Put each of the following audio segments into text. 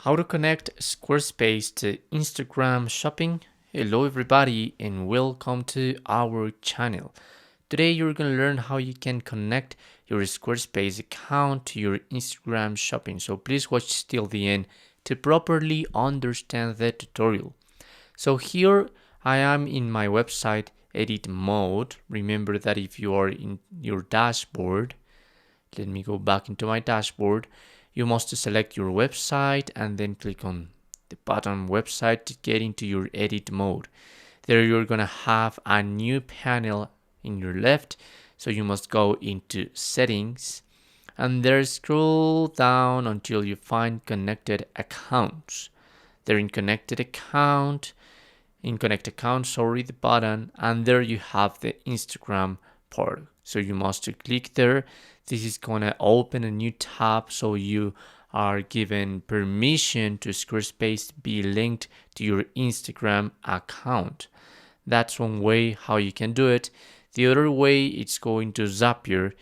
How to connect Squarespace to Instagram shopping. Hello everybody and welcome to our channel. Today you're going to learn how you can connect your Squarespace account to your Instagram shopping. So please watch till the end to properly understand the tutorial. So here I am in my website edit mode. Remember that if you are in your dashboard, let me go back into my dashboard. You must select your website and then click on the button website to get into your edit mode. There you're gonna have a new panel in your left. So you must go into settings and there scroll down until you find connected accounts. There in connect account, the button, and there you have the Instagram part. So you must click there. This is gonna open a new tab, so you are given permission to Squarespace be linked to your Instagram account. That's one way how you can do it. The other way, it's going to Zapier.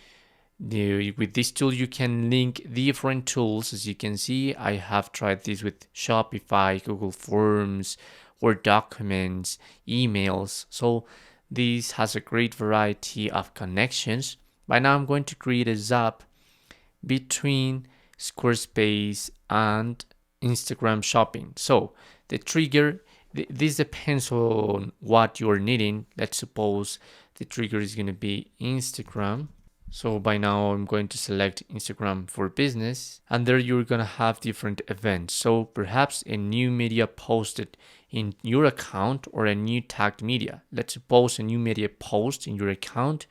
With this tool, you can link different tools. As you can see, I have tried this with Shopify, Google Forms, Word documents, emails. So this has a great variety of connections. By now, I'm going to create a Zap between Squarespace and Instagram shopping. So the trigger, this depends on what you're needing. Let's suppose the trigger is going to be Instagram. So by now I'm going to select Instagram for business, and there you're going to have different events. So perhaps a new media posted in your account or a new tagged media. Let's suppose a new media post in your account.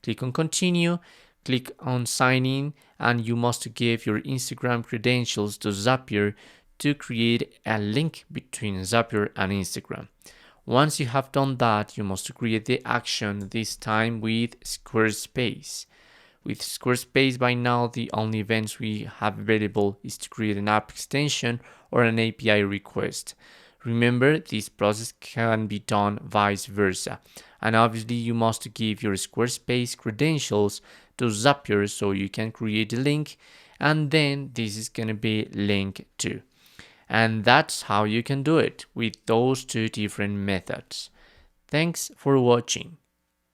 Click on continue, click on sign in, and you must give your Instagram credentials to Zapier to create a link between Zapier and Instagram. Once you have done that, you must create the action, this time with Squarespace. With Squarespace by now, the only events we have available is to create an app extension or an API request. Remember, this process can be done vice versa. And obviously, you must give your Squarespace credentials to Zapier so you can create a link, and then this is going to be linked to. And that's how you can do it with those two different methods. Thanks for watching.